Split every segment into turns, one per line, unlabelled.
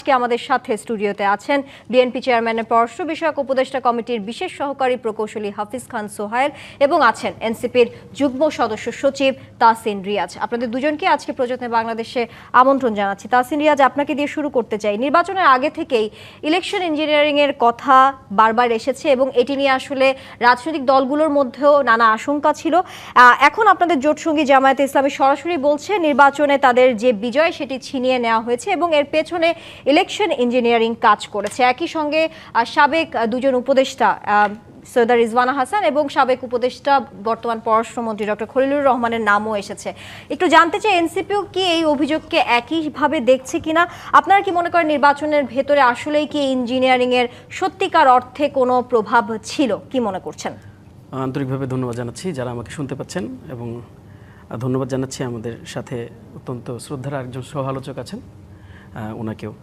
আজকে আমাদের সাথে স্টুডিওতে আছেন বিএনপি চেয়ারম্যানের পররাষ্ট্র বিষয়ক উপদেষ্টা কমিটির বিশেষ সহকারী প্রকৌশলী হাফিজ খান সোহায়েল এবং আছেন এনসিপির যুগ্ম সদস্য সচিব তাহসিন রিয়াজ। আপনাদের দুজনকে আজকে প্রযত্নে বাংলাদেশে আমন্ত্রণ জানাচ্ছি। তাহসিন রিয়াজ, আপনাকে দিয়ে শুরু করতে চাই। নির্বাচনের আগে থেকেই ইলেকশন ইঞ্জিনিয়ারিং এর কথা বারবার এসেছে এবং এটি নিয়ে আসলে রাজনৈতিক দলগুলোর মধ্যেও নানা আশঙ্কা ছিল। এখন আপনাদের জোটসঙ্গী জামায়াতে ইসলামী সরাসরি বলছে নির্বাচনে তাদের যে বিজয় সেটি ছিনিয়ে নেওয়া হয়েছে এবং এর পেছনে ইলেকশন ইঞ্জিনিয়ারিং কাজ করেছে। একই সঙ্গে সাবেক দুজন উপদেষ্টা সৈয়দা রিজওয়ানা হাসান এবং সাবেক উপদেষ্টা বর্তমান পররাষ্ট্রমন্ত্রী ডক্টর খলিলুর রহমানের নামও এসেছে। একটু জানতে চাই এনসিপিও কি এই অভিযোগকে একইভাবে দেখছে কিনা? আপনারা কি মনে করেন নির্বাচনের ভেতরে আসলেই কি ইঞ্জিনিয়ারিং এর সত্যিকার অর্থে কোনো প্রভাব ছিল? কি মনে করছেন?
আন্তরিকভাবে ধন্যবাদ জানাচ্ছি যারা আমাকে শুনতে পাচ্ছেন এবং ধন্যবাদ জানাচ্ছি আমাদের সাথে অত্যন্ত শ্রদ্ধার একজন সহ আলোচক আছেন ওনাকেও।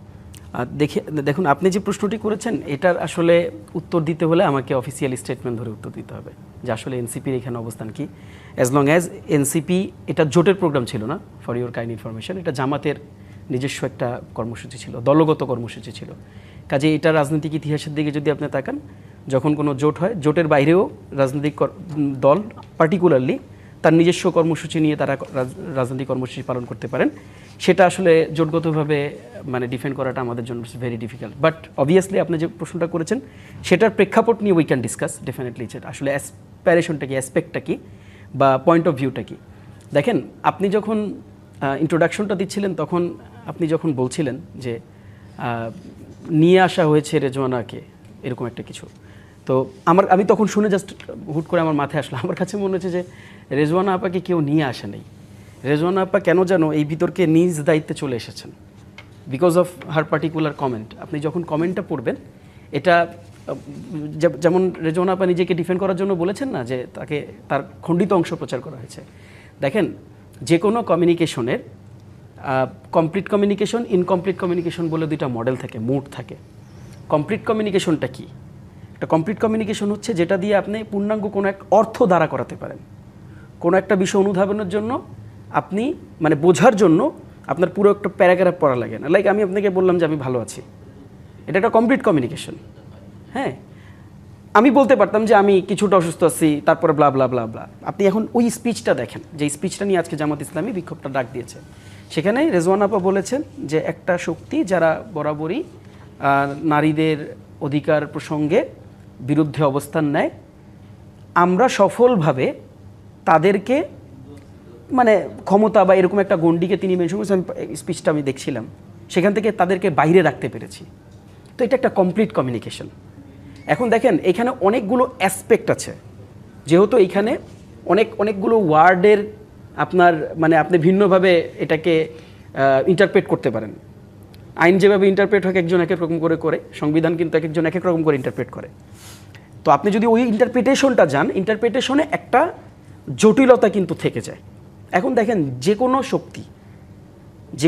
দেখুন, আপনি যে প্রশ্নটি করেছেন এটার আসলে উত্তর দিতে হলে আমাকে অফিসিয়াল স্টেটমেন্ট ধরে উত্তর দিতে হবে যে আসলে এনসিপির এখানে অবস্থান কি। অ্যাজ লং অ্যাজ এনসিপি, এটা জোটের প্রোগ্রাম ছিল না, ফর ইউর কাইন্ড ইনফরমেশন, এটা জামাতের নিজস্ব একটা কর্মসূচি ছিল, দলগত কর্মসূচি ছিল। কাজে এটা রাজনৈতিক ইতিহাসের দিকে যদি আপনি তাকান, যখন কোনো জোট হয়, জোটের বাইরেও রাজনৈতিক দল পার্টিকুলারলি তার নিজস্ব কর্মসূচি নিয়ে তারা রাজনৈতিক কর্মসূচি পালন করতে পারেন। সেটা আসলে জোটগতভাবে মানে ডিফেন্ড করাটা আমাদের জন্য ভেরি ডিফিকাল্ট। বাট অবভিয়াসলি আপনি যে প্রশ্নটা করেছেন সেটার প্রেক্ষাপট নিয়ে উই ক্যান ডিসকাস ডেফিনেটলি, সেটা আসলে অ্যাসপিরেশনটা কি, অ্যাসপেক্টটা কি, বা পয়েন্ট অফ ভিউটা কি। দেখেন, আপনি যখন ইন্ট্রোডাকশনটা দিচ্ছিলেন তখন আপনি যখন বলছিলেন যে নিয়ে আসা হয়েছে রেজওয়ানাকে, এরকম একটা কিছু, তো আমি তখন শুনে জাস্ট হুট করে আমার মাথায় আসলো, আমার কাছে মনে হচ্ছে যে রেজওয়ানা আপাকে কেউ নিয়ে আসে নাই। রেজওয়ানা আপা কেন যেন এই ভিতরকে নিজ দায়িত্বে চলে এসেছেন because of her particular comment. আপনি যখন কমেন্টটা পড়বেন, এটা যেমন রেজওয়ানা আপা নিজেকে ডিফেন্ড করার জন্য বলেছেন না যে তাকে তার খণ্ডিত অংশ প্রচার করা হয়েছে। দেখেন, যে কোনো কমিউনিকেশনের কমপ্লিট কমিউনিকেশন, ইনকমপ্লিট কমিউনিকেশন বলে দুইটা মডেল থাকে, মোড থাকে। কমপ্লিট কমিউনিকেশনটা কি? একটা কমপ্লিট কমিউনিকেশন হচ্ছে যেটা দিয়ে আপনি পূর্ণাঙ্গ কোনো এক অর্থ দ্বারা করাতে পারেন। কোনো একটা বিষয় অনুধাবনের জন্য আপনি মানে বোঝার জন্য আপনার পুরো একটা প্যারাগ্রাফ পড়া লাগে না। লাইক আমি আপনাকে বললাম যে আমি ভালো আছি, এটা একটা কমপ্লিট কমিউনিকেশন। হ্যাঁ, আমি বলতে পারতাম যে আমি কিছুটা অসুস্থ আছি, তারপরে ব্লা ব্লা ব্লা ব্লা। আপনি এখন ওই স্পিচটা দেখেন, যে স্পিচটা নিয়ে আজকে জামাত ইসলামী বিক্ষোভটা ডাক দিয়েছে, সেখানে রেজওয়ানা আপা বলেছেন যে একটা শক্তি যারা বরাবরই নারীদের অধিকার প্রসঙ্গে বিরুদ্ধে অবস্থান নেয়, আমরা সফলভাবে তাদেরকে মানে ক্ষমতা বা এরকম একটা গণ্ডিকে তিনি মেনশন করেছেন। স্পিচটা আমি দেখছিলাম, সেখান থেকে তাদেরকে বাইরে রাখতে পেরেছি। তো এটা একটা কমপ্লিট কমিউনিকেশন। এখন দেখেন, এখানে অনেকগুলো অ্যাসপেক্ট আছে, যেহেতু এইখানে অনেকগুলো ওয়ার্ডের আপনার মানে আপনি ভিন্নভাবে এটাকে ইন্টারপ্রেট করতে পারেন। আইন যেভাবে ইন্টারপ্রেট হয় একজন এক এক রকম করে, সংবিধান কিন্তু এক একজন এক এক রকম করে ইন্টারপ্রেট করে। তো আপনি যদি ওই ইন্টারপ্রিটেশনটা যান, ইন্টারপ্রিটেশনে একটা জটিলতা কিন্তু থেকে যায়। এখন দেখেন, যে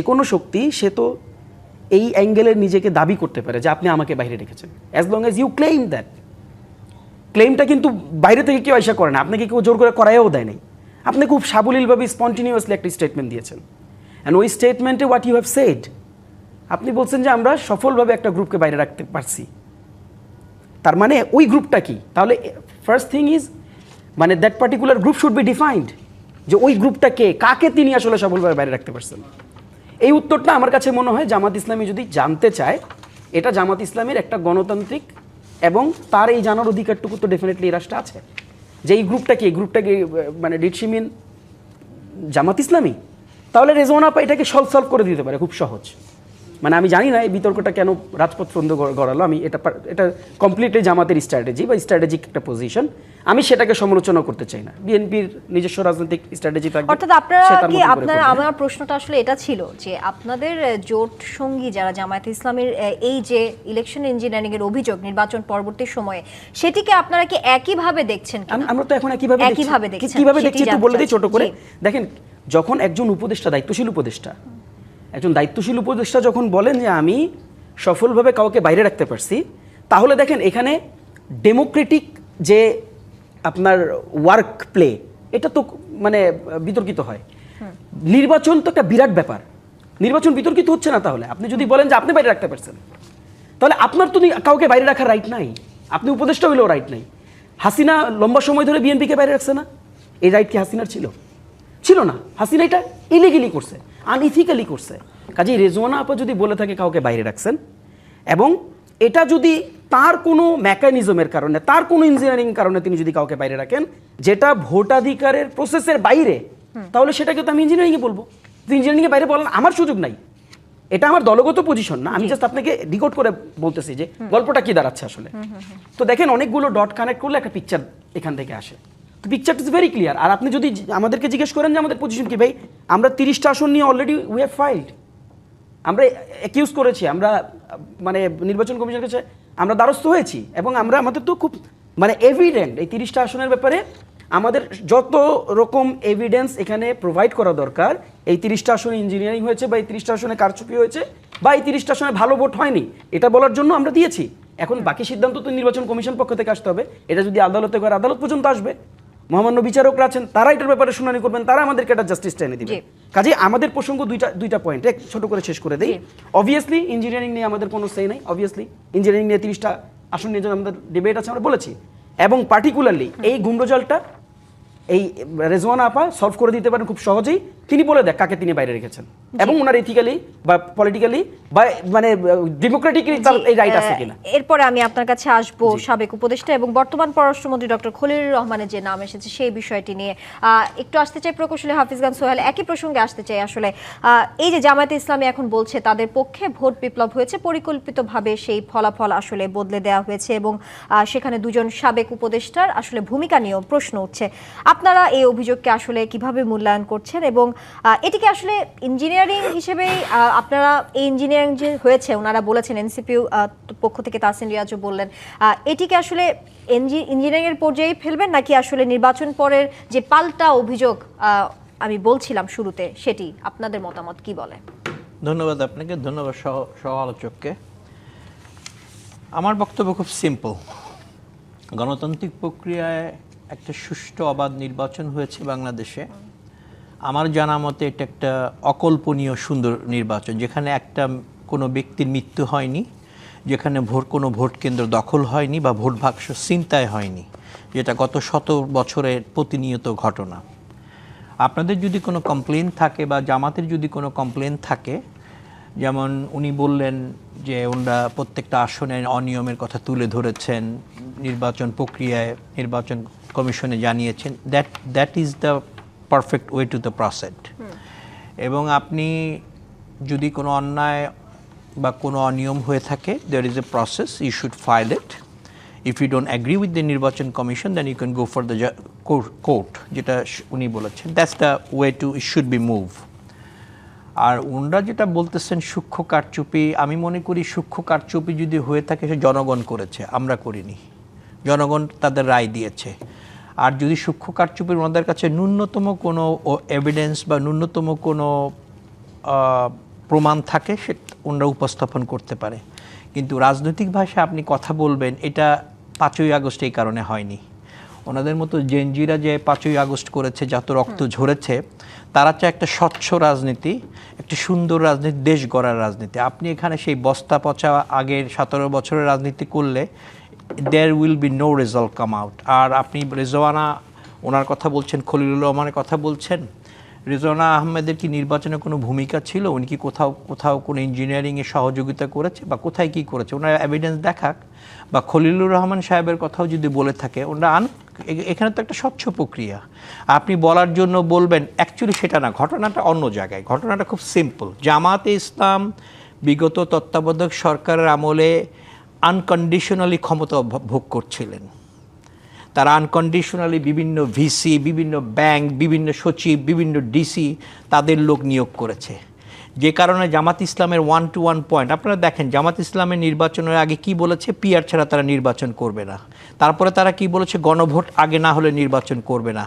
কোনো শক্তি সে তো এই অ্যাঙ্গেলের নিজেকে দাবি করতে পারে যে আপনি আমাকে বাইরে রেখেছেন, as long as you claim that. ক্লেইমটা কিন্তু বাইরে থেকে কেউ আশা করে না, আপনাকে কেউ জোর করে করাইও দেয় নাই। আপনি খুব সাবলীলভাবে স্পন্টিনিউয়াসলি একটা স্টেটমেন্ট দিয়েছেন, অ্যান্ড ওই স্টেটমেন্টে হোয়াট ইউ হ্যাভ সেড, আপনি বলছেন যে আমরা সফলভাবে একটা গ্রুপকে বাইরে রাখতে পারছি। তার মানে ওই গ্রুপটা কি? তাহলে ফার্স্ট থিং ইজ মানে that particular group should be defined, যে ওই গ্রুপটা কে, কাকে তিনি আসলে সফলভাবে বাইরে রাখতে পারছেন। এই উত্তরটা আমার কাছে মনে হয় জামাত ইসলামী যদি জানতে চায়, এটা জামাত ইসলামের একটা গণতান্ত্রিক এবং তার এই জানার অধিকারটুকু তো ডেফিনেটলি এই রাষ্ট্রে আছে, যে এই গ্রুপটা কি, মানে ডিড শি মিন জামাত ইসলামী? তাহলে রেজওয়ানা আপা এটাকে সলভ করে দিতে পারে খুব সহজ। মানে আমি জানি না এই বিতর্কটা কেন রাজপথ বন্ধ গড়ালো। আমি এটা কমপ্লিটলি জামাতের স্ট্র্যাটেজি বা স্ট্র্যাটেজিক একটা পজিশন, আমি সেটাকে সমালোচনা করতে চাই না। বিএনপির নিজস্ব রাজনৈতিক স্ট্র্যাটেজি থাকবে।
অর্থাৎ আমার প্রশ্নটা আসলে এটা ছিল যে আপনাদের জোট সঙ্গী যারা জামায়াতে ইসলামের এই যে ইলেকশন ইঞ্জিনিয়ারিং এর অভিযোগ নির্বাচন পরবর্তী সময়ে, সেটিকে আপনারা কি একইভাবে দেখছেন?
আমরা তো এখন একইভাবে দেখছি। কিভাবে দেখছি একটু বলে দিই ছোট করে। দেখেন, যখন একজন উপদেষ্টা, দায়িত্বশীল উপদেষ্টা যখন বলেন যে আমি সফলভাবে কাউকে বাইরে রাখতে পারছি, তাহলে দেখেন এখানে ডেমোক্রেটিক যে আপনার ওয়ার্ক প্লে, এটা তো মানে বিতর্কিত হয়। নির্বাচন তো একটা বিরাট ব্যাপার। নির্বাচন বিতর্কিত হচ্ছে না। তাহলে আপনি যদি বলেন যে আপনি বাইরে রাখতে পারছেন, তাহলে আপনার তো কাউকে বাইরে রাখার রাইট নাই, আপনি উপদেষ্টা হইলেও রাইট নাই। হাসিনা লম্বা সময় ধরে বিএনপিকে বাইরে রাখছে না, এই রাইট কি হাসিনার ছিল? ছিল না। হাসিনা এটা ইলিগেলি করছে, আনইথিক্যালি করছে। কাজেই রেজওয়ানা আপা যদি বলে থাকে কাউকে বাইরে রাখছেন, এবং এটা যদি তার কোনো মেকানিজমের কারণে, তার কোনো ইঞ্জিনিয়ারিং কারণে তিনি যদি কাউকে বাইরে রাখেন যেটা ভোটাধিকারের প্রসেসের বাইরে, তাহলে সেটাকে তো আমি ইঞ্জিনিয়ারিংয়ে বলবো। ইঞ্জিনিয়ারিংয়ে বাইরে বলার আমার সুযোগ নাই। এটা আমার দলগত পজিশন না, আমি জাস্ট আপনাকে ডিকোড করে বলতেছি যে গল্পটা কি দাঁড়াচ্ছে আসলে। তো দেখেন অনেকগুলো ডট কানেক্ট করলে একটা পিকচার এখান থেকে আসে। তো পিকচারটা ইজ ভেরি ক্লিয়ার। আর আপনি যদি আমাদেরকে জিজ্ঞেস করেন যে আমাদের পজিশন কি, ভাই আমরা 30টা আসন নিয়ে অলরেডি উই হ্যাভ ফাইলড, আমরা অ্যাকিউজ করেছি, আমরা মানে নির্বাচন কমিশনের কাছে আমরা দ্বারস্থ হয়েছি, এবং আমরা আমাদের তো খুব মানে এভিডেন্ট এই 30টা আসনের ব্যাপারে আমাদের যত রকম এভিডেন্স এখানে প্রোভাইড করা দরকার, এই 30টা আসনে ইঞ্জিনিয়ারিং হয়েছে বা এই 30টা আসনে কারচুপি হয়েছে বা এই 30টা আসনে ভালো ভোট হয়নি, এটা বলার জন্য আমরা দিয়েছি। এখন বাকি সিদ্ধান্ত তো নির্বাচন কমিশন পক্ষ থেকে আসতে হবে। এটা যদি আদালতে করে আদালত পর্যন্ত আসবে, মহামান্য বিচারকরা আছেন, তারা এটার ব্যাপারে শুনানি করবেন, তারা আমাদেরকে একটা জাস্টিসটা এনে দিবে। কাজে আমাদের প্রসঙ্গ দুইটা পয়েন্ট ছোট করে শেষ করে দেই। অবভিয়াসলি ইঞ্জিনিয়ারিং নিয়ে আমাদের কোনো সে নাই, অবভিয়াসলি ইঞ্জিনিয়ারিং নিয়ে 30টা আসন নিয়ে আমাদের ডিবেট আছে, আমরা বলেছি। এবং পার্টিকুলারলি এই গুমরজালটা এই রেজওয়ানা আপা সলভ করে দিতে পারেন খুব সহজেই। তিনি বলে দেখ কাকে তিনি বাইরে রেখেছেন, এবং ওনার ইথিক্যালি বা পলিটিক্যালি বা মানে ডেমোক্রেটিক্যালি তার এই রাইট আছে কিনা।
এরপরে আমি আপনার কাছে আসবো সাবেক উপদেষ্টা এবং বর্তমান পররাষ্ট্রমন্ত্রী ডক্টর খলিলুর রহমানের যে নাম এসেছে সেই বিষয়টি নিয়ে একটু আসতে চাই। প্রকৌশলী হাফিজ খান সোহেল, একই প্রসঙ্গে আসতে চাই। আসলে এই যে জামায়াতে ইসলামী এখন বলছে তাদের পক্ষে ভোট বিপ্লব হয়েছে, পরিকল্পিতভাবে সেই ফলাফল আসলে বদলে দেওয়া হয়েছে, এবং সেখানে দুজন সাবেক উপদেষ্টার আসলে ভূমিকা নিয়েও প্রশ্ন উঠছে। আপনারা এই অভিযোগকে আসলে কিভাবে মূল্যায়ন করছেন, এবং এটিকে আসলে ইঞ্জিনিয়ারিং হিসেবে আপনারা এই ইঞ্জিনিয়ারিং যে হয়েছে ওনারা বলেছেন, এনসিপিউ পক্ষ থেকে তাসিন রিয়াজও বললেন, এটিকে আসলে ইঞ্জিনিয়ারিং এর পর্যায়ে ফেলবেন নাকি আসলে নির্বাচন পরের যে পাল্টা অভিযোগ আমি বলছিলাম শুরুতে, সেটি আপনাদের মতামত কি বলে?
ধন্যবাদ আপনাকে, ধন্যবাদ সহ আলোচককে। আমার বক্তব্য খুব সিম্পল। গণতান্ত্রিক প্রক্রিয়ায় একটা সুষ্ঠু অবাধ নির্বাচন হয়েছে বাংলাদেশে। আমার জানা মতে এটা একটা অকল্পনীয় সুন্দর নির্বাচন, যেখানে কোনো ব্যক্তির মৃত্যু হয়নি, যেখানে কোনো ভোট কেন্দ্র দখল হয়নি বা ভোট বাক্স ছিনতাই হয়নি, যেটা গত 100 বছরের প্রতিনিয়ত ঘটনা। আপনাদের যদি কোনো কমপ্লেন থাকে বা জামাতের যদি কোনো কমপ্লেন থাকে, যেমন উনি বললেন যে ওনারা প্রত্যেকটা আসনে অনিয়মের কথা তুলে ধরেছেন, নির্বাচন প্রক্রিয়ায় নির্বাচন কমিশনে জানিয়েছেন, that is the perfect way to the process. এবং আপনি যদি কোনো অন্যায় বা কোনো অনিয়ম হয়ে থাকে, there is a process, you should file it. If you don't agree with the নির্বাচন commission, then you can go for the court, যেটা উনি বলেছেন। That's the way to it should be move. আর ওনারা যেটা বলতেছেন সূক্ষ্ম কারচুপি, আমি মনে করি সূক্ষ্ম কারচুপি যদি হয়ে থাকে সে জনগণ করেছে, আমরা করিনি, জনগণ তাদের রায় দিয়েছে। আর যদি সূক্ষ্ম কারচুপির ওনাদের কাছে ন্যূনতম কোনো এভিডেন্স বা ন্যূনতম কোনো প্রমাণ থাকে, সে ওনারা উপস্থাপন করতে পারে। কিন্তু রাজনৈতিক ভাষায় আপনি কথা বলবেন, এটা 5ই আগস্ট এই কারণে হয়নি। ওনাদের মতো জেনজিরা যে 5ই আগস্ট করেছে, যত রক্ত ঝরেছে, তারা চায় একটা স্বচ্ছ রাজনীতি, একটা সুন্দর রাজনীতি, দেশ গড়ার রাজনীতি। আপনি এখানে সেই বস্তা পচা আগের 17 বছরের রাজনীতি করলে there will be no result come out. আর আপনি রেজওয়ানা ওনার কথা বলছেন, খলিলুর রহমানের কথা বলছেন, রেজওয়ানা আহমেদের কি নির্বাচনে কোনো ভূমিকা ছিল? উনি কি কোথাও কোনো ইঞ্জিনিয়ারিংয়ে সহযোগিতা করেছে বা কোথায় কি করেছে? ওনার এভিডেন্স দেখাক। বা খলিলুর রহমান সাহেবের কথাও যদি বলে থাকে, ওনারা এখানে তো একটা স্বচ্ছ প্রক্রিয়া। আপনি বলার জন্য বলবেন, অ্যাকচুয়ালি সেটা না, ঘটনাটা অন্য জায়গায়। ঘটনাটা খুব সিম্পল। জামাতে ইসলাম বিগত তত্ত্বাবধায়ক সরকারের আমলে আনকন্ডিশনালি ক্ষমতা ভোগ করছিলেন। তারা আনকন্ডিশনালি বিভিন্ন ভিসি, বিভিন্ন ব্যাংক, বিভিন্ন সচিব, বিভিন্ন ডিসি তাদের লোক নিয়োগ করেছে, যে কারণে জামাত ইসলামের 1-to-1 পয়েন্ট আপনারা দেখেন। জামাত ইসলামের নির্বাচনের আগে কি বলেছে? পিআর ছাড়া তারা নির্বাচন করবে না। তারপরে তারা কি বলেছে? গণভোট আগে না হলে নির্বাচন করবে না।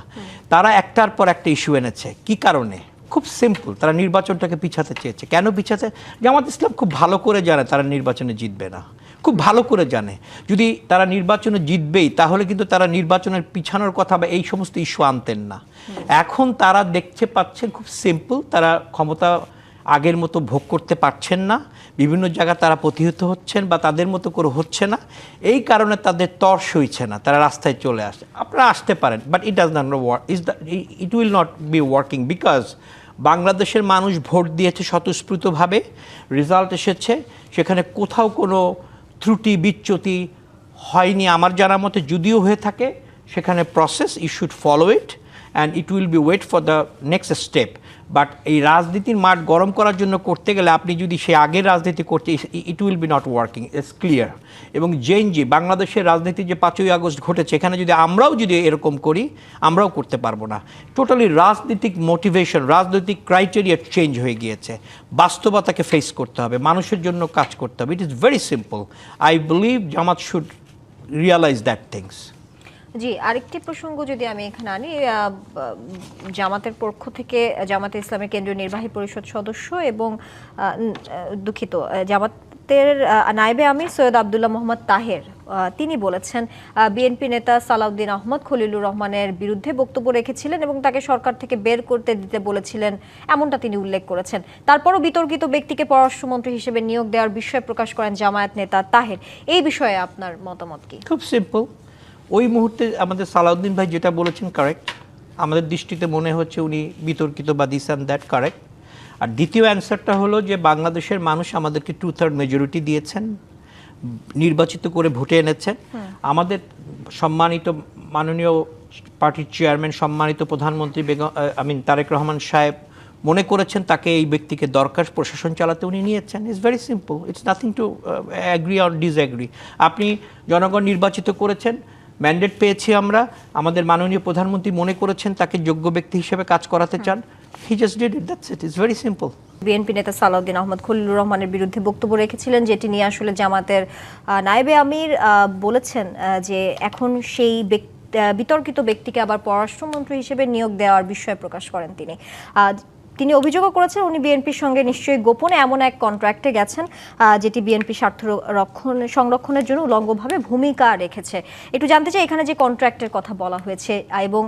তারা একটার পর একটা ইস্যু এনেছে। কি কারণে? খুব সিম্পল, তারা নির্বাচনটাকে পিছাতে চেয়েছে। কেন পিছাতে? জামাত ইসলাম খুব ভালো করে জানে তারা নির্বাচনে জিতবে না, খুব ভালো করে জানে। যদি তারা নির্বাচনে জিতবেই, তাহলে কিন্তু তারা নির্বাচনের পিছানোর কথা বা এই সমস্ত ইস্যু আনতেন না। এখন তারা দেখতে পাচ্ছেন খুব সিম্পল, তারা ক্ষমতা আগের মতো ভোগ করতে পারছেন না, বিভিন্ন জায়গায় তারা প্রতিহত হচ্ছেন বা তাদের মতো করে হচ্ছে না, এই কারণে তাদের তর সইছে না, তারা রাস্তায় চলে আসে। আপনারা আসতে পারেন, but it does not work, it will not be working, because বাংলাদেশের মানুষ ভোট দিয়েছে স্বতঃস্ফূর্তভাবে, রেজাল্ট এসেছে, সেখানে কোথাও কোনো ত্রুটি বিচ্যুতি হয়নি আমার জানার মতে। যদিও হয়ে থাকে সেখানে process, you should follow it and it will be wait for the next step. But এই রাজনীতির মাঠ গরম করার জন্য করতে গেলে আপনি যদি সে আগের রাজনীতি করতে, ইট will B not working, it's clear. এবং জেএনজি বাংলাদেশের রাজনীতি যে 5ই আগস্ট ঘটেছে, এখানে যদি আমরাও যদি এরকম করি, আমরাও করতে পারবো না। টোটালি রাজনৈতিক মোটিভেশন, রাজনৈতিক ক্রাইটেরিয়া চেঞ্জ হয়ে গিয়েছে। বাস্তবতাকে ফেস করতে হবে, মানুষের জন্য কাজ করতে হবে। It is very simple. I believe Jamaat should realise that things.
জি, আরেকটি প্রসঙ্গ যদি আমি এখানে আনি, জামাতের পক্ষ থেকে জামাতে ইসলামের কেন্দ্রীয় নির্বাহী পরিষদ সদস্য এবং দুঃখিত জামাতের নায়েবে আমির সৈয়দ আব্দুল্লাহ মোহাম্মদ তাহের, তিনি বলেছেন বিএনপি নেতা সালাউদ্দিন আহমদ খলিলুর রহমানের বিরুদ্ধে বক্তব্য রেখেছিলেন এবং তাকে সরকার থেকে বের করতে দিতে বলেছিলেন, এমনটা তিনি উল্লেখ করেছেন। তারপরও বিতর্কিত ব্যক্তিকে পররাষ্ট্রমন্ত্রী হিসেবে নিয়োগ দেওয়ার বিষয়ে প্রকাশ করেন জামায়াত নেতা তাহের। এই বিষয়ে আপনার মতামত কি?
খুব সিম্পল। ওই মুহূর্তে আমাদের সালাউদ্দিন ভাই যেটা বলেছেন কারেক্ট, আমাদের দৃষ্টিতে মনে হচ্ছে উনি বিতর্কিত বা দিস অ্যান্ড দ্যাট কারেক্ট। আর দ্বিতীয় অ্যান্সারটা হলো যে বাংলাদেশের মানুষ আমাদেরকে 2/3 মেজরিটি দিয়েছেন, নির্বাচিত করে ভোটে এনেছেন। আমাদের সম্মানিত মাননীয় পার্টির চেয়ারম্যান, সম্মানিত প্রধানমন্ত্রী তারেক রহমান সাহেব মনে করেছেন তাকে, এই ব্যক্তিকে দরকার প্রশাসন চালাতে, উনি নিয়েছেন। It's very simple, it's nothing to agree or disagree. আপনি জনগণ নির্বাচিত করেছেন, ম্যান্ডেট পেয়েছি আমরা, আমাদের মাননীয় প্রধানমন্ত্রী মনে করেছেন তাকে যোগ্য ব্যক্তি হিসেবে কাজ করাতে চান, he just did it, that's it, it's very simple.
BNP নেতা সালাউদ্দিন আহমদ খলিলুর রহমানের বিরুদ্ধে বক্তব্য রেখেছিলেন, যেটি নিয়ে আসলে জামাতের নায়েবে আমির বলেছেন যে এখন সেই বিতর্কিত ব্যক্তিকে আবার পররাষ্ট্রমন্ত্রী হিসেবে নিয়োগ দেওয়ার বিষয়ে প্রকাশ করেন তিনি। তিনি অভিযোগও করেছেন উনি বিএনপির সঙ্গে নিশ্চয়ই গোপনে এমন এক কন্ট্রাক্টে গেছেন যেটি বিএনপি স্বার্থ সংরক্ষণের জন্য উলঙ্গভাবে ভূমিকা রেখেছে। একটু জানতে চাই এখানে যে কন্ট্রাক্টের কথা বলা হয়েছে এবং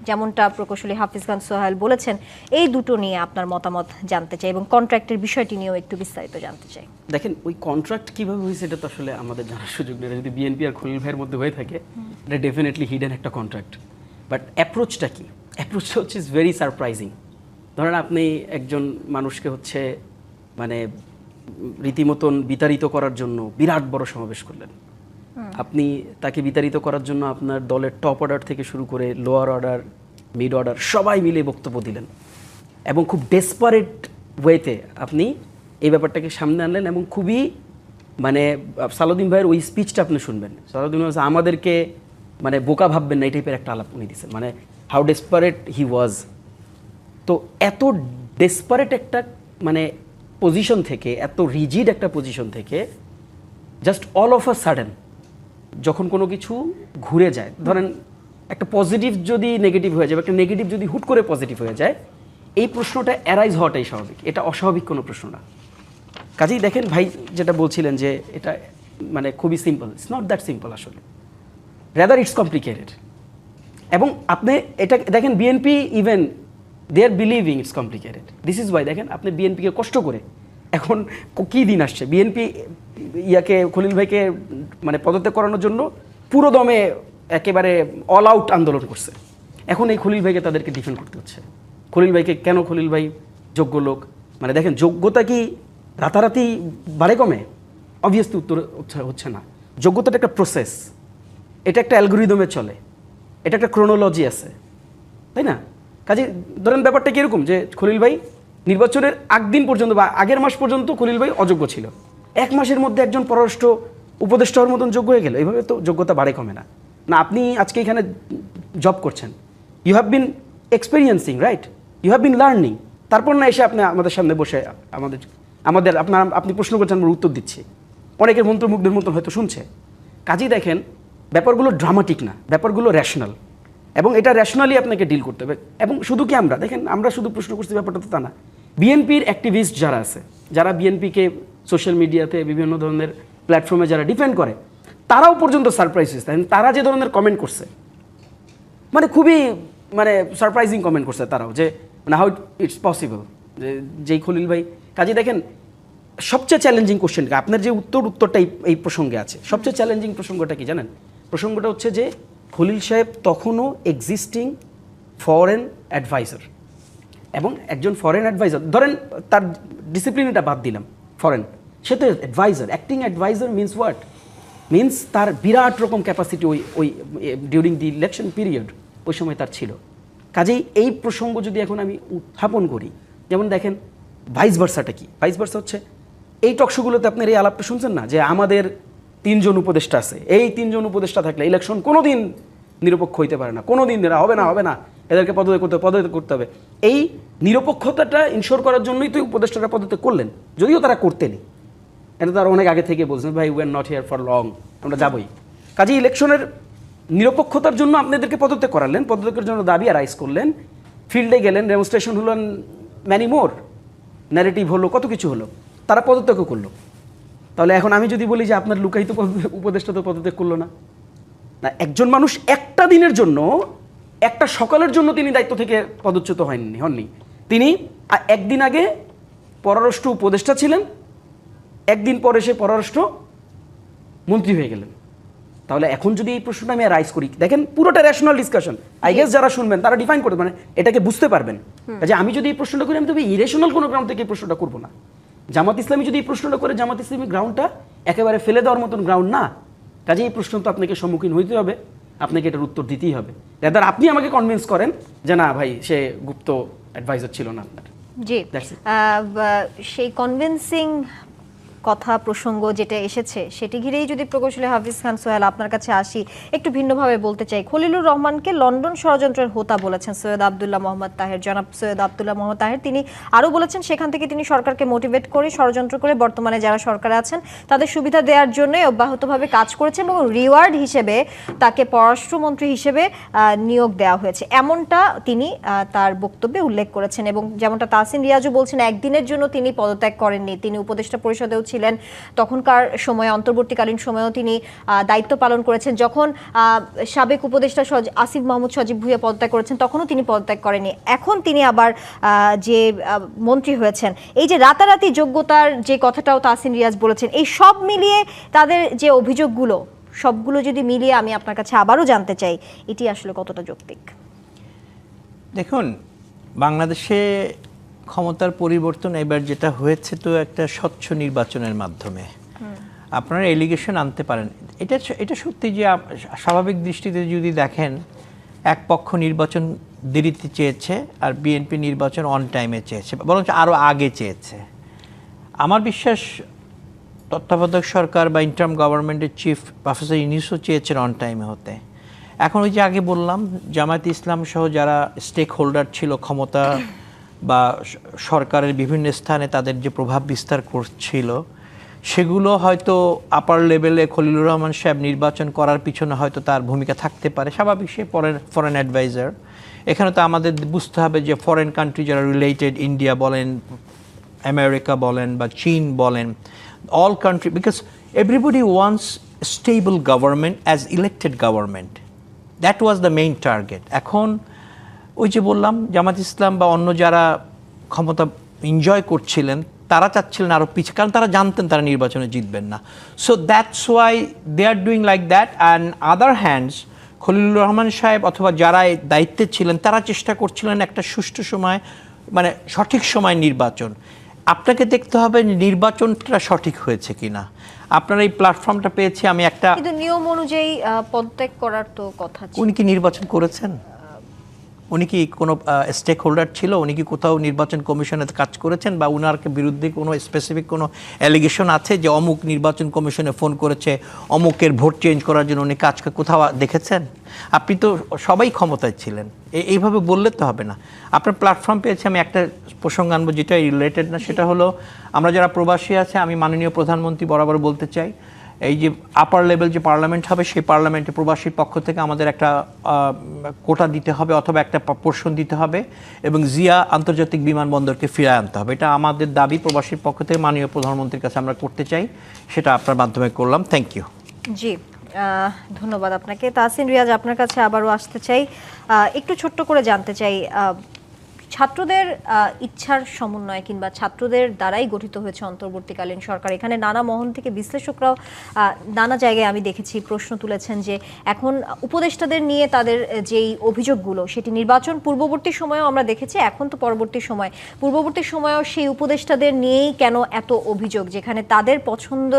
যেমনটা প্রকৌশলী হাফিজ খান সোহাইল বলেছেন, এই দুটো নিয়ে আপনার মতামত জানতে চাই এবং কন্ট্রাক্টের বিষয়টি নিয়েও একটু বিস্তারিত জানতে চাই।
দেখেন, ওই কন্ট্রাক্ট কীভাবে হয়েছে এটা তো আসলে আমাদের জানার সুযোগ নেই। যদি বিএনপি আর খলিল ভাইয়ের মধ্যে হয়ে থাকে, এটা ডেফিনেটলি হিডেন একটা কন্ট্রাক্ট। বাট অ্যাপ্রোচটা কি? অ্যাপ্রোচটা হচ্ছে ইজ ভেরি সারপ্রাইজিং। ধরেন আপনি একজন মানুষকে হচ্ছে মানে রীতিমতন বিতাড়িত করার জন্য বিরাট বড় সমাবেশ করলেন। আপনি তাকে বিতাড়িত করার জন্য আপনার দলের টপ অর্ডার থেকে শুরু করে লোয়ার অর্ডার, মিড অর্ডার সবাই মিলে বক্তব্য দিলেন এবং খুব ডেসপারেট ওয়েতে আপনি এই ব্যাপারটাকে সামনে আনলেন এবং খুবই মানে সালাউদ্দিন ভাইয়ের ওই স্পিচটা আপনি শুনবেন। সালাউদ্দিন ভাই আমাদেরকে মানে বোকা ভাববেন না, এই টাইপের একটা আলাপ উনি দিচ্ছেন, মানে হাউ ডেসপারেট হি ওয়াজ। তো এত ডেসপারেট একটা মানে পজিশন থেকে, এত রিজিড একটা পজিশন থেকে just all of a sudden যখন কোনো কিছু ঘুরে যায়, ধরেন একটা পজিটিভ যদি নেগেটিভ হয়ে যায়, একটা নেগেটিভ যদি হুট করে পজিটিভ হয়ে যায়, এই প্রশ্নটা অ্যারাইজ হওয়াটাই স্বাভাবিক, এটা অস্বাভাবিক কোনো প্রশ্ন না। কাজেই দেখেন ভাই যেটা বলছিলেন যে এটা মানে খুবই simple, it's not that simple আসলে, রাদার ইটস কমপ্লিকেটেড। এবং আপনি এটা দেখেন BNP even they are believing it's complicated. This is why দেখেন আপনি বিএনপিকে কষ্ট করে এখন কী দিন আসছে, বিএনপি ইয়াকে খলিল ভাইকে মানে পদত্যাগ করানোর জন্য পুরো দমে একেবারে অল আউট আন্দোলন করছে। এখন এই খলিল ভাইকে তাদেরকে ডিফেন্ড করতে হচ্ছে। খলিল ভাইকে কেন, খলিল ভাই যোগ্য লোক, মানে দেখেন যোগ্যতা কি রাতারাতি বাড়ে কমে? অবভিয়াসলি উত্তর হচ্ছে না। যোগ্যতাটা একটা প্রসেস, এটা একটা অ্যালগোরিদমে চলে, এটা একটা ক্রোনোলজি আছে, তাই না? কাজে ধরেন ব্যাপারটা কীরকম যে খলিল ভাই নির্বাচনের দিন পর্যন্ত বা আগের মাস পর্যন্ত খলিল ভাই অযোগ্য ছিল, এক মাসের মধ্যে একজন পররাষ্ট্র উপদেষ্টা হওয়ার মতন যোগ্য হয়ে গেল। এইভাবে তো যোগ্যতা বাড়ে কমে না। না আপনি আজকে এখানে জব করছেন, you have been experiencing, right, you have been learning, তারপর না এসে আপনি আমাদের সামনে বসে আপনি প্রশ্ন করছেন, আমরা উত্তর দিচ্ছি, অনেকের মন্ত্রমুগ্ধের মতন হয়তো শুনছে। কাজেই দেখেন ব্যাপারগুলো ড্রামাটিক না, ব্যাপারগুলো র্যাশনাল, এবং এটা র্যাশনালি আপনাকে ডিল করতে হবে। এবং শুধু কি আমরা দেখেন আমরা শুধু প্রশ্ন করছি ব্যাপারটা তো তা না, বিএনপির অ্যাক্টিভিস্ট যারা আছে, যারা বিএনপিকে সোশ্যাল মিডিয়াতে বিভিন্ন ধরনের প্ল্যাটফর্মে যারা ডিফেন্ড করে, তারাও পর্যন্ত সারপ্রাইজ হয়েছে। তারা যে ধরনের কমেন্ট করছে মানে খুবই মানে সারপ্রাইজিং কমেন্ট করছে তারাও, যে মানে হাউ ইটস পসিবল যে যেই খলিল ভাই কাজে দেখেন সবচেয়ে চ্যালেঞ্জিং কোশ্চেন, আপনার যে উত্তরটা এই প্রসঙ্গে আছে, সবচেয়ে চ্যালেঞ্জিং প্রসঙ্গটা কি জানেন? প্রসঙ্গটা হচ্ছে যে খলিল সাহেব তখনও এক্সিস্টিং ফরেন অ্যাডভাইজার, এবং একজন ফরেন অ্যাডভাইজার, ধরেন তার ডিসিপ্লিন এটা বাদ দিলাম, ফরেন, সে তো adviser. Acting adviser means what? Means তার বিরাট রকম ক্যাপাসিটি ওই ডিউরিং দি ইলেকশন পিরিয়ড ওই সময় তার ছিল। কাজেই এই প্রসঙ্গ যদি এখন আমি উত্থাপন করি, যেমন দেখেন ভাইস ভার্সাটা কি? ভাইস ভার্সা হচ্ছে এই টকশোগুলোতে আপনার এই আলাপটা শুনছেন না, যে আমাদের 3 জন উপদেষ্টা আছে, এই 3 জন উপদেষ্টা থাকলে ইলেকশন কোনো দিন নিরপেক্ষ হইতে পারে না, কোনো দিন এরা হবে না, এদেরকে পদত্যাগ করতে হবে। এই নিরপেক্ষতাটা ইনশোর করার জন্যই তো উপদেষ্টারা পদত্যাগ করলেন, যদিও তারা করতেনি, এটা তারা অনেক আগে থেকে বলছেন, ভাই we are not here for long, আমরা যাবই। কাজে ইলেকশনের নিরপেক্ষতার জন্য আপনাদেরকে পদত্যাগ করালেন, পদত্যাগের জন্য দাবি রাইজ করলেন, ফিল্ডে গেলেন, ডেমনস্ট্রেশন হলো, ম্যানি মোর, ন্যারেটিভ হলো, কত কিছু হলো, তারা পদত্যাগও করলো। তাহলে এখন আমি যদি বলি যে আপনার লুকায়িত উপদেষ্টা তো পদত্যাগ করলো না, না, একজন মানুষ একটা দিনের জন্য, একটা সকালের জন্য তিনি দায়িত্ব থেকে পদচ্যুত হননি। তিনি একদিন আগে পররাষ্ট্র উপদেষ্টা ছিলেন, একদিন পরে সে পররাষ্ট্র মন্ত্রী হয়ে গেলেন। তাহলে এখন যদি এই প্রশ্নটা আমি রাইজ করি, দেখেন পুরোটা রেশনাল ডিসকাশন, আই গেস যারা শুনবেন তারা ডিফাইন করতে মানে এটাকে বুঝতে পারবেন। যে আমি যদি এই প্রশ্নটা করি, আমি তবে ইরেশনাল কোনো গ্রাউন্ড থেকে এই প্রশ্নটা করবো না। জামাত ইসলামী যদি এই প্রশ্নটা করে, জামাত ইসলামী গ্রাউন্ডটা একেবারে ফেলে দেওয়ার মতন গ্রাউন্ড না। কাজে এই প্রশ্ন তো আপনাকে সম্মুখীন হইতে হবে, আপনাকে এটার উত্তর দিতেই হবে। রাদার আপনি আমাকে কনভিন্স করেন যে না ভাই সে গুপ্ত অ্যাডভাইজার ছিল না আপনার।
জি, সেই কনভিন্সিং কথা প্রসঙ্গ যেটা এসেছে সেটি ঘিরেই যদি প্রকৌশলী হাফিজ খান সোহেল আপনার কাছে আসি, একটু ভিন্নভাবে বলতে চাই। খলিলুর রহমানকে লন্ডন ষড়যন্ত্রের হোতা বলেছেন সৈয়দ আব্দুল্লাহ মোহাম্মদ তাহের, জনাব সৈয়দ আব্দুল্লাহ মোহাম্মদ তাহের। তিনি আরও বলেছেন সেখান থেকে তিনি সরকারকে মোটিভেট করে, ষড়যন্ত্র করে বর্তমানে যারা সরকারে আছেন তাদের সুবিধা দেওয়ার জন্য অব্যাহতভাবে কাজ করেছেন এবং রিওয়ার্ড হিসেবে তাকে পররাষ্ট্রমন্ত্রী হিসেবে নিয়োগ দেওয়া হয়েছে, এমনটা তিনি তার বক্তব্যে উল্লেখ করেছেন। এবং যেমনটা তাহসিন রিয়াজও বলছেন, একদিনের জন্য তিনি পদত্যাগ করেননি, তিনি উপদেষ্টা পরিষদেও ছিলেন, তখনকার সময়ে অন্তর্বর্তীকালীন সময়েও তিনি দায়িত্ব পালন করেছেন। যখন সাবেক উপদেষ্টা আসিফ মাহমুদ সজীব ভুঁইয়া পদত্যাগ করেছেন তখনও তিনি পদত্যাগ করেননি, এখন তিনি আবার যে মন্ত্রী হয়েছেন। এই যে রাতারাতি যোগ্যতার যে কথাটাও তাহসিন রিয়াজ বলেছেন, এই সব মিলিয়ে তাদের যে অভিযোগগুলো, সবগুলো যদি মিলিয়ে আমি আপনার কাছে আবারও জানতে চাই এটি আসলে কতটা যৌক্তিক?
দেখুন, বাংলাদেশে ক্ষমতার পরিবর্তন এবার যেটা হয়েছে তো একটা স্বচ্ছ নির্বাচনের মাধ্যমে। আপনারা এলিগেশন আনতে পারেন, এটা সত্যি যে স্বাভাবিক দৃষ্টিতে যদি দেখেন, এক পক্ষ নির্বাচন দেরিতে চেয়েছে আর বিএনপি নির্বাচন অন টাইমে চেয়েছে, বরঞ্চ আরও আগে চেয়েছে। আমার বিশ্বাস তত্ত্বাবধায়ক সরকার বা ইন্টার্ম গভর্নমেন্টের চিফ প্রফেসর ইউনূসও চেয়েছেন অন টাইমে হতে। এখন ওই যে আগে বললাম, জামায়াত ইসলাম সহ যারা স্টেক হোল্ডার ছিল ক্ষমতা বা সরকারের বিভিন্ন স্থানে তাদের যে প্রভাব বিস্তার করছিল, সেগুলো হয়তো আপার লেভেলে খলিলুর রহমান সাহেব নির্বাচন করার পিছনে হয়তো তার ভূমিকা থাকতে পারে। স্বাভাবিক, সে ফরেন অ্যাডভাইজার। এখানে তো আমাদের বুঝতে হবে যে ফরেন কান্ট্রি যারা রিলেটেড, ইন্ডিয়া বলেন, আমেরিকা বলেন বা চীন বলেন, all country, because everybody wants stable government as elected government. That was the main target. এখন ওই যে বললাম, জামাত ইসলাম বা অন্য যারা ক্ষমতা এনজয় করছিলেন তারা চাচ্ছিলেন আরও পিছিয়ে, কারণ তারা জানতেন তারা নির্বাচনে জিতবেন না। So that's why they are doing like that. And other hands Khalilur Rahman Saheb অথবা যারা এই দায়িত্বে ছিলেন তারা চেষ্টা করছিলেন একটা সুষ্ঠু সময়, মানে সঠিক সময় নির্বাচন। আপনাকে দেখতে হবে নির্বাচনটা সঠিক হয়েছে কিনা। আপনার এই প্ল্যাটফর্মটা পেয়েছি আমি একটা,
কিন্তু নিয়ম অনুযায়ী পদত্যাগ করার তো কথা ছিল।
উনি কি নির্বাচন করেছেন? উনি কি কোনো স্টেক হোল্ডার ছিল? উনি কি কোথাও নির্বাচন কমিশনে কাজ করেছেন? বা উনার বিরুদ্ধে কোনো স্পেসিফিক কোনো অ্যালিগেশন আছে যে অমুক নির্বাচন কমিশনে ফোন করেছে, অমুকের ভোট চেঞ্জ করার জন্য উনি কাজ কোথাও দেখেছেন? আপনি তো সবাই ক্ষমতায় ছিলেন, এইভাবে বললে তো হবে না। আপনার প্ল্যাটফর্ম পেয়েছে আমি একটা প্রসঙ্গ আনবো যেটা রিলেটেড না, সেটা হলো আমরা যারা প্রবাসী আছে, আমি মাননীয় প্রধানমন্ত্রী বরাবর বলতে চাই, এই যে আপার লেভেল যে পার্লামেন্ট হবে সেই পার্লামেন্টে প্রবাসীর পক্ষ থেকে আমাদের একটা কোটা দিতে হবে অথবা একটা পোর্শন দিতে হবে এবং জিয়া আন্তর্জাতিক বিমানবন্দরকে ফিরিয়ে আনতে হবে। এটা আমাদের দাবি প্রবাসীর পক্ষ থেকে মাননীয় প্রধানমন্ত্রীর কাছে আমরা করতে চাই, সেটা আপনার মাধ্যমে করলাম। Thank you.
জি, ধন্যবাদ আপনাকে। তাহসিন রিয়াজ, আপনার কাছে আবারও আসতে চাই, একটু ছোট্ট করে জানতে চাই, ছাত্রদের ইচ্ছার সমন্বয় কিংবা ছাত্রদের দ্বারাই গঠিত হয়েছে অন্তর্বর্তীকালীন সরকার। এখানে নানা মহল থেকে বিশ্লেষকরাও নানা জায়গায় আমি দেখেছি প্রশ্ন তুলেছেন যে এখন উপদেষ্টাদের নিয়ে তাদের যেই অভিযোগগুলো সেটি নির্বাচন পূর্ববর্তী সময়েও আমরা দেখেছি, এখন তো পূর্ববর্তী সময়েও সেই উপদেষ্টাদের নিয়েই কেন এত অভিযোগ, যেখানে তাদের পছন্দ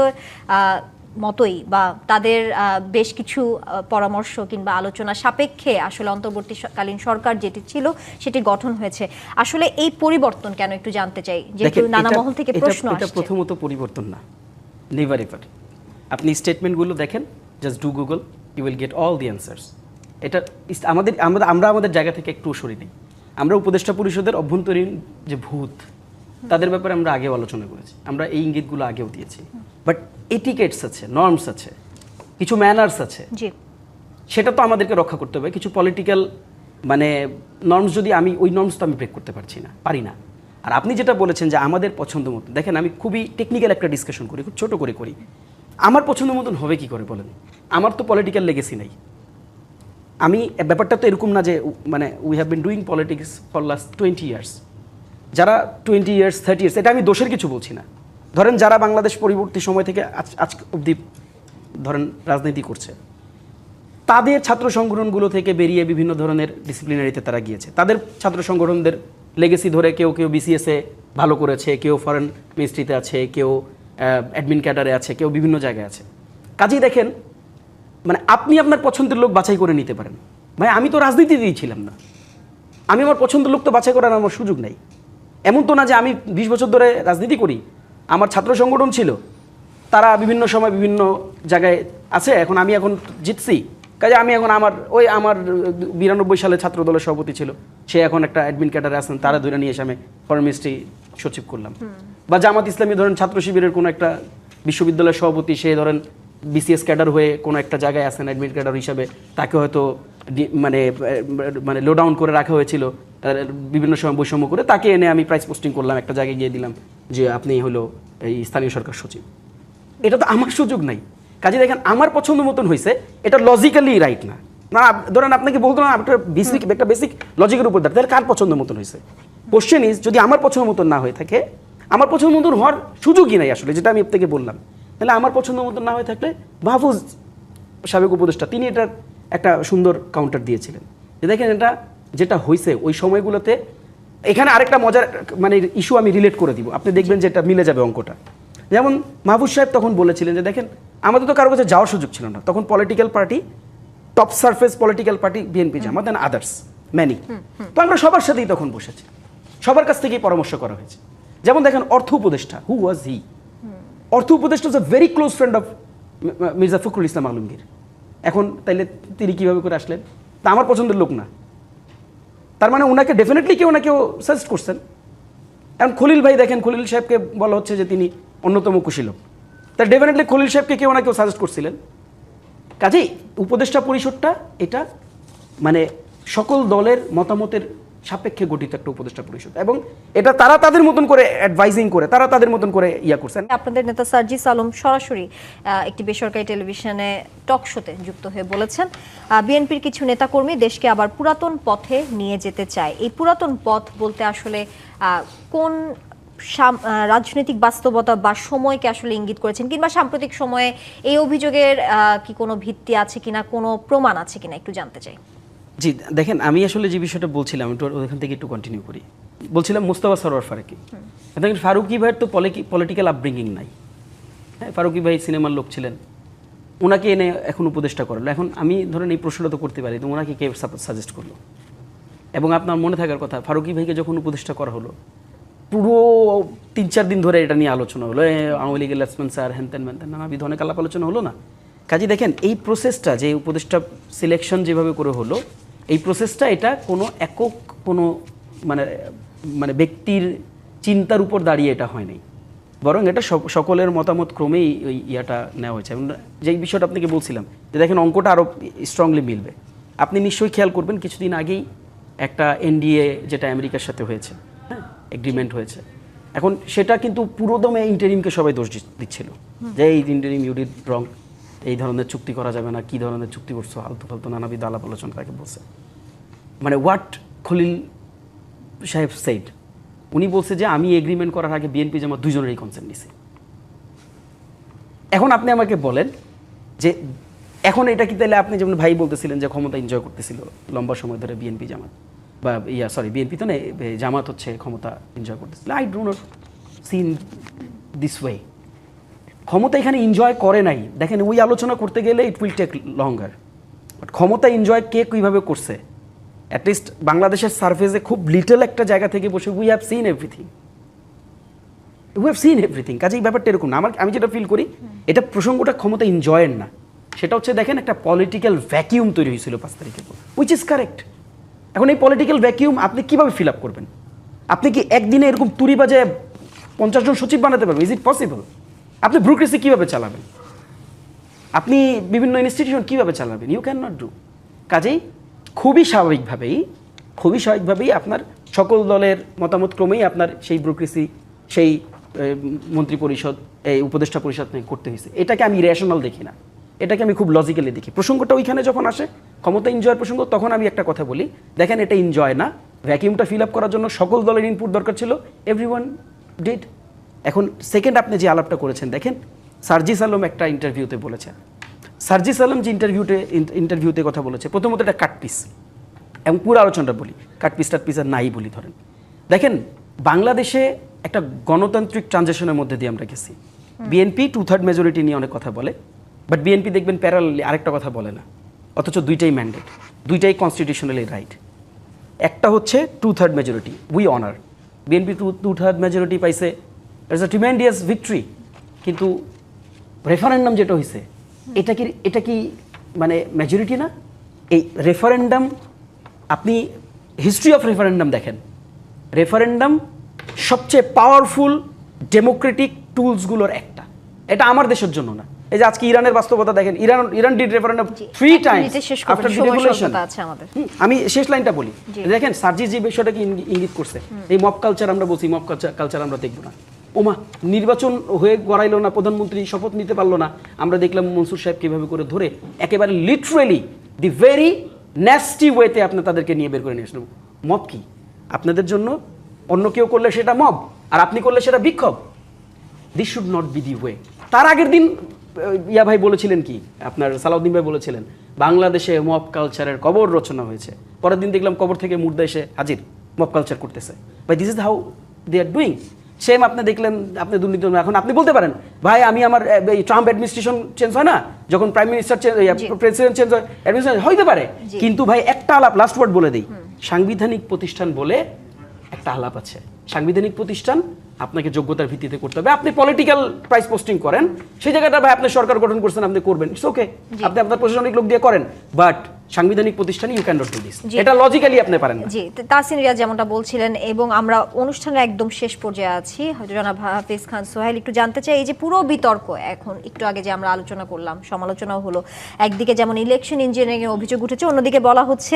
মতোই বা তাদের বেশ কিছু পরামর্শ কিংবা আলোচনা সাপেক্ষে আসলে অন্তর্বর্তীকালীন সরকার যেটি ছিল সেটি গঠন হয়েছে। আসলে এই পরিবর্তন কেন একটু জানতে চাই, যেহেতু নানা মহল থেকে প্রশ্ন আসছে।
এটা প্রথমত পরিবর্তন না, নেভার এভার। আপনি স্টেটমেন্টগুলো দেখেন, just do Google, you will get all the answers. এটা আমরা আমাদের জায়গা থেকে একটু সরি নেই। আমরা উপদেষ্টা পরিষদের অভ্যন্তরীণ যে ভূত তাদের ব্যাপারে আমরা আগেও আলোচনা করেছি, আমরা এই ইঙ্গিতগুলো আগেও দিয়েছি। বাট এটিকেটস আছে, নর্মস আছে, কিছু ম্যানার্স আছে, সেটা তো আমাদেরকে রক্ষা করতে হবে। কিছু পলিটিক্যাল মানে নর্মস যদি ওই নর্মস তো আমি ব্রেক করতে পারি না। আর আপনি যেটা বলেছেন যে আমাদের পছন্দ মতো, দেখেন আমি খুবই টেকনিক্যাল একটা ডিসকাশন করি, খুব ছোট করে করি। আমার পছন্দ মতন হবে কি করে বলেন? আমার তো পলিটিক্যাল লেগেসি নাই। ব্যাপারটা তো এরকম না যে মানে we have been doing politics for last 20 years. যারা 20 ইয়ার্স 30 ইয়ার্স, এটা আমি দোষের কিছু বলছি না। ধরেন যারা বাংলাদেশ পরবর্তী সময় থেকে আজ অবধি ধরেন রাজনীতি করছে, তাদের ছাত্র সংগঠনগুলো থেকে বেরিয়ে বিভিন্ন ধরনের ডিসিপ্লিনারিতে তারা গিয়েছে। তাদের ছাত্র সংগঠনদের লেগেসি ধরে কেউ বিসিএসে ভালো করেছে, কেউ ফরেন মিনিস্ট্রিতে আছে, কেউ অ্যাডমিন ক্যাডারে আছে, কেউ বিভিন্ন জায়গায় আছে। কাজেই দেখেন মানে আপনি আপনার পছন্দের লোক বাছাই করে নিতে পারেন। ভাই আমি তো রাজনীতিতেই ছিলাম না, আমি আমার পছন্দের লোক তো বাছাই করার আমার সুযোগ নেই। এমন তো না যে আমি 20 বছর ধরে রাজনীতি করি, আমার ছাত্র সংগঠন ছিল, তারা বিভিন্ন সময় বিভিন্ন জায়গায় আছে, আমি এখন জিতছি, কাজে আমি এখন আমার 92 সালে ছাত্র দলের সভাপতি ছিল, সে এখন একটা অ্যাডমিন ক্যাডারে আছেন, তারা ধরে নিয়ে এসে আমি ফরেন মিনিস্ট্রি সচিব করলাম। বা জামাত ইসলামী ধরেন ছাত্র শিবিরের কোনো একটা বিশ্ববিদ্যালয়ের সভাপতি, সে ধরেন বিসিএস ক্যাডার হয়ে কোনো একটা জায়গায় আছেন অ্যাডমিন ক্যাডার হিসাবে, তাকে হয়তো মানে লো ডাউন করে রাখা হয়েছিল বিভিন্ন সময় বৈষম্য করে, তাকে এনে আমি প্রাইস পোস্টিং করলাম, একটা জায়গায় গিয়ে দিলাম যে আপনি হলো এই স্থানীয় সরকার সচিব। এটা তো আমার সুযোগ নাই। কাজে দেখেন আমার পছন্দ মতন হয়েছে, এটা লজিক্যালি রাইট না। ধরেন আপনাকে বলতো না একটা বেসিক লজিকের উপর তাহলে কার পছন্দ মতন হয়েছে? কোশ্চেন ইজ, যদি আমার পছন্দ মতন না হয়ে থাকে, আমার পছন্দ মতন হওয়ার সুযোগই নাই আসলে, যেটা আমি আপনাকে বললাম। তাহলে আমার পছন্দ মতন না হয়ে থাকলে মাহফুজ সাবেক উপদেষ্টা তিনি এটার একটা সুন্দর কাউন্টার দিয়েছিলেন যে দেখেন এটা যেটা হয়েছে ওই সময়গুলোতে। এখানে আরেকটা মজার মানে ইস্যু আমি রিলেট করে দিব, আপনি দেখবেন যে এটা মিলে যাবে অঙ্কটা। যেমন মাহফুজ সাহেব তখন বলেছিলেন যে দেখেন আমাদের তো কারো কাছে যাওয়ার সুযোগ ছিল না, তখন political party, top surface political party BNP, Jamaat and others many, তো আমরা সবার সাথেই তখন বসেছি, সবার কাছ থেকেই পরামর্শ করা হয়েছে। যেমন দেখেন অর্থ উপদেষ্টা, হু ওয়াজ হি? অর্থ উপদেষ্টা is a very close friend of Mirza Fakhrul Islam Alamgir. এখন তাইলে তিনি কিভাবে করে আসলেন? তা আমার পছন্দের লোক না, তার মানে ওনাকে ডেফিনেটলি কেউ না কেউ সাজেস্ট করছেন। এখন খলিল ভাই দেখেন, খলিল সাহেবকে বলা হচ্ছে যে তিনি অন্যতম কুশীলক, তা ডেফিনেটলি খলিল সাহেবকে কেউ না কেউ সাজেস্ট করছিলেন। কাজেই উপদেষ্টা পরিষদটা এটা মানে সকল দলের মতামতের সাপেক্ষে গঠিত একটা উপদেষ্টা পরিষদ, এবং এটা তারা তাদের মতন করে অ্যাডভাইজিং করে, তারা তাদের মতন করে করছেন।
আপনাদের নেতা সার্জিস আলম সরাসরি একটি বেসরকারি টেলিভিশনে টক শোতে যুক্ত হয়ে বলেছেন বিএনপির কিছু নেতাকর্মী দেশকে আবার পুরাতন পথে নিয়ে যেতে চায়। এই পুরাতন পথ বলতে আসলে কোন রাজনৈতিক বাস্তবতা বা সময়কে আসলে ইঙ্গিত করেছেন, কিংবা সাম্প্রতিক সময়ে এই অভিযোগের কি কোনো ভিত্তি আছে কিনা, কোনো প্রমাণ আছে কিনা একটু জানতে চাই।
জি দেখেন, আমি আসলে যে বিষয়টা বলছিলাম একটু ওখান থেকে একটু কন্টিনিউ করি। বলছিলাম মুস্তাফা সরোয়ার ফারুকী, দেখেন ফারুকী ভাইয়ের তো পলিটিক্যাল আপব্রিঙ্গিং নাই। হ্যাঁ, ফারুকী ভাই সিনেমার লোক ছিলেন, ওনাকে এনে এখন উপদেষ্টা করলো। এখন আমি ধরেন এই প্রশ্নটা তো করতে পারি, তো ওনাকে কে সাজেস্ট করলো? এবং আপনার মনে থাকার কথা, ফারুকী ভাইকে যখন উপদেষ্টা করা হলো পুরো 3-4 দিন ধরে এটা নিয়ে আলোচনা হলো, আওয়ামী লীগের লেসমেন্ট স্যার হ্যান ত্যান নানাবিধ অনেক আলাপ আলোচনা হলো না। কাজে দেখেন এই প্রসেসটা যে উপদেষ্টা সিলেকশন যেভাবে করে হলো, এই প্রসেসটা এটা কোনো একক কোনো মানে মানে ব্যক্তির চিন্তার উপর দাঁড়িয়ে এটা হয় নাই, বরং এটা সকলের মতামত ক্রমেই ওই ইয়াটা নেওয়া হয়েছে। যেই বিষয়টা আপনাকে বলছিলাম যে দেখেন অঙ্কটা আরও স্ট্রংলি মিলবে। আপনি নিশ্চয়ই খেয়াল করবেন কিছুদিন আগেই একটা এনডিএ যেটা আমেরিকার সাথে হয়েছে, হ্যাঁ এগ্রিমেন্ট হয়েছে, এখন সেটা কিন্তু পুরোদমে ইন্টারিমকে সবাই দোষ দিচ্ছিল যে এই ইন্টারিম ইউ ডিড রং, এই ধরনের চুক্তি করা যাবে না, কী ধরনের চুক্তি করছো, আলতু ফালতু নানাবিধ আলাপ আলোচনা তাকে বলছে। মানে হোয়াট খলিল সাহেব সেড, উনি বলছে যে আমি এগ্রিমেন্ট করার আগে বিএনপি জামাত দুইজনেরই কনসেন্ট নিছে। এখন আপনি আমাকে বলেন যে এখন এটা কি তাহলে আপনি যেমন ভাই বলতেছিলেন যে ক্ষমতা এনজয় করতেছিল লম্বা সময় ধরে বিএনপি জামাত, বা বিএনপি তো না, জামাত হচ্ছে ক্ষমতা এনজয় করতেছিল। I don't seen this way. ক্ষমতা এখানে এনজয় করে নাই। দেখেন, ওই আলোচনা করতে গেলে it will take longer, but ক্ষমতা এনজয় কে কীভাবে করছে, অ্যাটলিস্ট বাংলাদেশের সার্ফেসে খুব লিটল একটা জায়গা থেকে বসে উই হ্যাভ সিন এভরিথিং। কাজেই ব্যাপারটা এরকম না। আমি যেটা ফিল করি, এটা প্রসঙ্গটা ক্ষমতা এনজয়ের না, সেটা হচ্ছে দেখেন একটা পলিটিক্যাল ভ্যাকিউম তৈরি হয়েছিল 5 তারিখের পর, উইচ ইজ কারেক্ট। এখন এই পলিটিক্যাল ভ্যাকিউম আপনি কিভাবে ফিল আপ করবেন? আপনি কি একদিনে এরকম তুড়ি বাজে 50 জন সচিব বানাতে পারবেন? Is it possible? আপনি ব্যুরোক্রেসি কীভাবে চালাবেন? আপনি বিভিন্ন ইনস্টিটিউশন কীভাবে চালাবেন? You can not do. কাজেই খুবই স্বাভাবিকভাবেই আপনার সকল দলের মতামত ক্রমেই আপনার সেই ব্যুরোক্রেসি, সেই মন্ত্রী পরিষদ, এই উপদেষ্টা পরিষদ করতে হয়েছে। এটাকে আমি রেশনাল দেখি না, এটাকে আমি খুব লজিক্যালি দেখি। প্রসঙ্গটা ওইখানে যখন আসে ক্ষমতা এনজয়ের প্রসঙ্গ, তখন আমি একটা কথা বলি, দেখেন এটা এনজয় না, ভ্যাকিউমটা ফিল আপ করার জন্য সকল দলের ইনপুট দরকার ছিল, এভরিওয়ান ডিড। এখন সেকেন্ড আপনি যে আলাপটা করেছেন, দেখেন সার্জিস আলম একটা ইন্টারভিউতে বলেছেন, সার্জিস আলম যে ইন্টারভিউতে কথা বলেছে, প্রথমত এটা কাটপিস, এবং পুরো আলোচনাটা বলি, কাটপিস আর নাই বলি ধরেন। দেখেন, বাংলাদেশে একটা গণতান্ত্রিক ট্রানজিশনের মধ্যে দিয়ে আমরা গেছি। বিএনপি 2/3 মেজরিটি নিয়ে অনেক কথা বলে, বাট বিএনপি দেখবেন প্যারালালি আরেকটা কথা বলে না, অথচ দুইটাই ম্যান্ডেট, দুইটাই কনস্টিটিউশনালি রাইট। একটা হচ্ছে 2/3 majority, we honour. BNP 2/3 majority পাইছে, ইটস আ ট্রিমেন্ডিয়াস ভিক্টরি। কিন্তু রেফারেন্ডাম যেটা হয়েছে, এটা কি মানে মেজরিটি না? এই রেফারেন্ডাম, আপনি হিস্ট্রি অফ রেফারেন্ডাম দেখেন, রেফারেন্ডাম সবচেয়ে পাওয়ারফুল ডেমোক্রেটিক টুলসগুলোর একটা। এটা আমার দেশের জন্য না, এই যে আজকে ইরানের বাস্তবতা দেখেন, Iran did referendum 3 Times after deregulation. আমি শেষ লাইনটা বলি, দেখেন সার্জিস যে বিষয়টাকে ইঙ্গিত করছে, এই মব কালচার আমরা বলছি, মব কালচার আমরা দেখব না। ওমা, নির্বাচন হয়ে গড়াইলো না, প্রধানমন্ত্রী শপথ নিতে পারলো না, আমরা দেখলাম মনসুর সাহেব কীভাবে করে ধরে একেবারে লিটারেলি দি ভেরি ন্যাস্টি ওয়েতে আপনি তাদেরকে নিয়ে বের করে নিয়ে আসলেন। মব কি আপনাদের জন্য? অন্য কেউ করলে সেটা মব, আর আপনি করলে সেটা বিক্ষোভ। This should not be the way. তার আগের দিন ভাই বলেছিলেন কি, আপনার সালাউদ্দিন ভাই বলেছিলেন বাংলাদেশে মব কালচারের কবর রচনা হয়েছে। পরের দিন দেখলাম কবর থেকে মুর্দা এসে হাজির, মব কালচার করতেছে। ভাই this is how they are doing. Same আপনি দেখলেন, আপনি দুর্নীতি। এখন আপনি বলতে পারেন ভাই আমি আমার এই ট্রাম্প অ্যাডমিনিস্ট্রেশন চেঞ্জ হয় না, যখন প্রাইম মিনিস্টার প্রেসিডেন্ট চেঞ্জ হয়, অ্যাডমিনিস্ট্রেশন হইতে পারে, কিন্তু ভাই একটা আলাপ, লাস্ট ওয়ার্ড বলে দিই, সাংবিধানিক প্রতিষ্ঠান বলে একটা আলাপ আছে। সাংবিধানিক প্রতিষ্ঠান আপনাকে যোগ্যতার ভিত্তিতে করতে হবে। আপনি পলিটিক্যাল প্রাইস পোস্টিং করেন, সেই জায়গাটা ভাই আপনি সরকার গঠন করছেন, আপনি করবেন, ইটস ওকে, আপনি আপনার প্রশাসনিক লোক দিয়ে করেন, বাট সাংবিধানিক প্রতিষ্ঠানে you can not do this. এটা লজিক্যালি আপনি পারেন না।
জি, তাহসিন রিয়াজ যেমনটা বলছিলেন, এবং আমরা অনুষ্ঠানের একদম শেষ পর্যায়ে আছি। জনাব হাফিজ খান সোহাইল, একটু জানতে চাই, এই যে পুরো বিতর্ক এখন একটু আগে যে আমরা আলোচনা করলাম, সমালোচনাও হলো, একদিকে যেমন ইলেকশন ইঞ্জিনিয়ারিং এর অভিযোগ উঠেছে, অন্যদিকে বলা হচ্ছে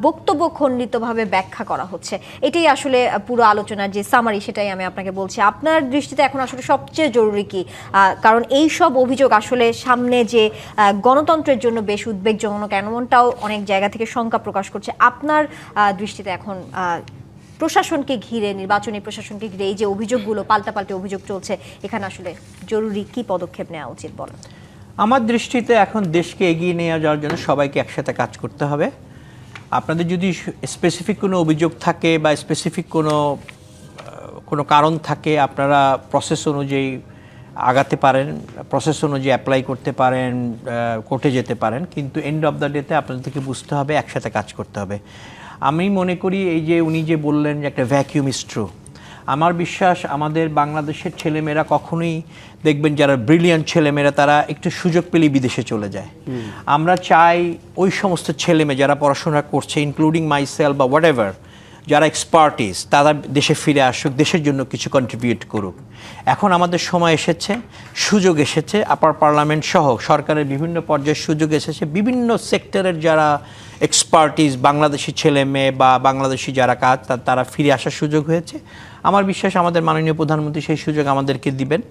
বক্তব্য খণ্ডিতভাবে ব্যাখ্যা করা হচ্ছে। এটাই আসলে পুরো আলোচনার যে সামারি, সেটাই আমি আপনাকে বলছি। আপনার দৃষ্টিতে এখন আসলে সবচেয়ে জরুরি কি? কারণ এই সব অভিযোগ আসলে সামনে যে গণতন্ত্রের জন্য বেশ উদ্বেগজনক, এমনটাও অনেক জায়গা থেকে শঙ্কা প্রকাশ করছে। আপনার দৃষ্টিতে এখন প্রশাসনকে ঘিরে, নির্বাচনী প্রশাসনকে ঘিরে এই যে অভিযোগগুলো, পাল্টাপাল্টি অভিযোগ চলছে, এখানে আসলে জরুরি কি পদক্ষেপ নেওয়া উচিত বলেন?
আমার দৃষ্টিতে এখন দেশকে এগিয়ে নিয়ে যাওয়ার জন্য সবাইকে একসাথে কাজ করতে হবে। আপনাদের যদি স্পেসিফিক কোনো অভিযোগ থাকে বা স্পেসিফিক কোনো কারণ থাকে, আপনারা প্রসেস অনুযায়ী আগাতে পারেন, প্রসেস অনুযায়ী অ্যাপ্লাই করতে পারেন, কোর্টে যেতে পারেন, কিন্তু এন্ড অফ দ্য ডেতে আপনাদেরকে বুঝতে হবে একসাথে কাজ করতে হবে। আমি মনে করি এই যে উনি যে বললেন যে একটা ভ্যাকিউম ইজ ট্রু, আমার বিশ্বাস আমাদের বাংলাদেশের ছেলেমেয়েরা কখনোই দেখবেন, যারা ব্রিলিয়ান্ট ছেলেমেয়েরা তারা একটু সুযোগ পেলেই বিদেশে চলে যায়। আমরা চাই ওই সমস্ত ছেলেমেয়ে যারা পড়াশোনা করছে, ইনক্লুডিং মাইসেলফ বা হোয়াট এভার, যারা এক্সপার্টিস, তারা দেশে ফিরে আসুক, দেশের জন্য কিছু কন্ট্রিবিউট করুক। এখন আমাদের সময় এসেছে, সুযোগ এসেছে, আপার পার্লামেন্ট সহ সরকারের বিভিন্ন পর্যায়ে সুযোগ এসেছে, বিভিন্ন সেক্টরের যারা এক্সপার্টিস বাংলাদেশি ছেলে মেয়ে বা বাংলাদেশি যারা কাজ তারা ফিরে আসার সুযোগ হয়েছে। আমার বিশ্বাস আমাদের মাননীয় প্রধানমন্ত্রী সেই সুযোগ আমাদেরকে দিবেন।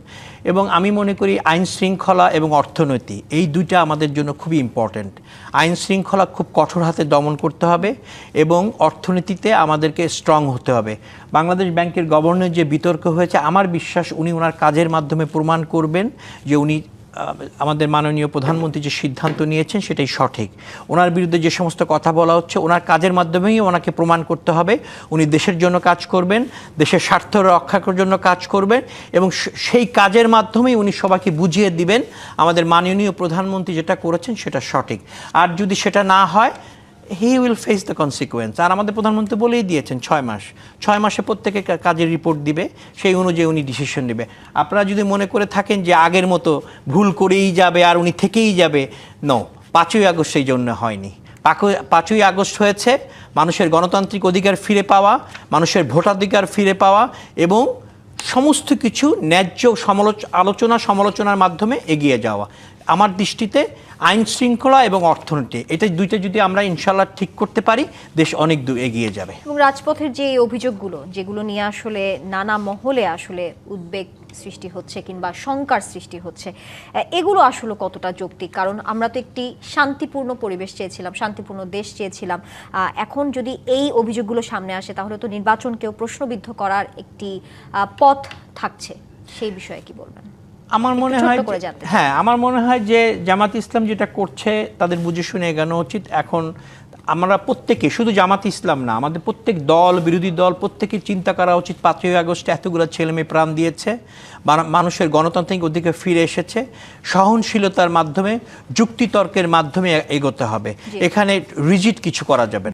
এবং আমি মনে করি আইন শৃঙ্খলা এবং অর্থনীতি এই দুইটা আমাদের জন্য খুবই ইম্পর্ট্যান্ট। আইন শৃঙ্খলা খুব কঠোর হাতে দমন করতে হবে এবং অর্থনীতিতে আমাদেরকে স্ট্রং হতে হবে। বাংলাদেশ ব্যাংকের গভর্নর যে বিতর্ক হয়েছে, আমার বিশ্বাস উনি ওনার কাজের মাধ্যমে প্রমাণ করবেন যে উনি আমাদের মাননীয় প্রধানমন্ত্রী যে সিদ্ধান্ত নিয়েছেন সেটাই সঠিক। ওনার বিরুদ্ধে যে সমস্ত কথা বলা হচ্ছে ওনার কাজের মাধ্যমেই ওনাকে প্রমাণ করতে হবে উনি দেশের জন্য কাজ করবেন, দেশের স্বার্থ রক্ষার জন্য কাজ করবেন এবং সেই কাজের মাধ্যমেই উনি সবাইকে বুঝিয়ে দিবেন আমাদের মাননীয় প্রধানমন্ত্রী যেটা করেছেন সেটা সঠিক। আর যদি সেটা না হয়, he will face the consequence. আর আমাদের প্রধানমন্ত্রী বলেই দিয়েছেন 6 মাসে প্রত্যেকে কাজের রিপোর্ট দিবে, সেই অনুযায়ী উনি ডিসিশন নেবে। আপনারা যদি মনে করে থাকেন যে আগের মতো ভুল করেই যাবে আর উনি থেকেই যাবে, নো, 5ই আগস্ট সেই জন্য হয়নি। 5ই আগস্ট হয়েছে মানুষের গণতান্ত্রিক অধিকার ফিরে পাওয়া, মানুষের ভোটাধিকার ফিরে পাওয়া এবং সমস্ত কিছু ন্যায্য সমালোচনার মাধ্যমে এগিয়ে যাওয়া। আমার দৃষ্টিতে আইন শৃঙ্খলা এবং অর্থনীতি এটা দুইটা যদি আমরা ইনশাল্লাহ ঠিক করতে পারি, দেশ অনেক দূর এগিয়ে যাবে।
এবং রাজপথের যে অভিযোগগুলো যেগুলো নিয়ে আসলে নানা মহলে আসলে উদ্বেগ সৃষ্টি হচ্ছে কিংবা শঙ্কার সৃষ্টি হচ্ছে, এগুলো আসলে কতটা যৌক্তিক? কারণ আমরা তো একটি শান্তিপূর্ণ পরিবেশ চেয়েছিলাম, শান্তিপূর্ণ দেশ চেয়েছিলাম। এখন যদি এই অভিযোগগুলো সামনে আসে তাহলে তো নির্বাচনকেও প্রশ্নবিদ্ধ করার একটি পথ থাকছে। সেই বিষয়ে কি বলবেন?
আমার মনে হয় যে জামাত ইসলাম যেটা করছে তাদের বুঝে শুনে এগানো উচিত। এখন আমরা প্রত্যেকে, শুধু জামাত ইসলাম না, আমাদের প্রত্যেক দল, বিরোধী দল প্রত্যেকের চিন্তা করা উচিত 5ই আগস্টে এতগুলো ছেলেমেয়ে প্রাণ দিয়েছে, মানুষের গণতান্ত্রিক অধিকার ফিরে এসেছে, সহনশীলতার মাধ্যমে, যুক্তিতর্কের মাধ্যমে এগোতে হবে। এখানে রিজিড কিছু করা যাবে না।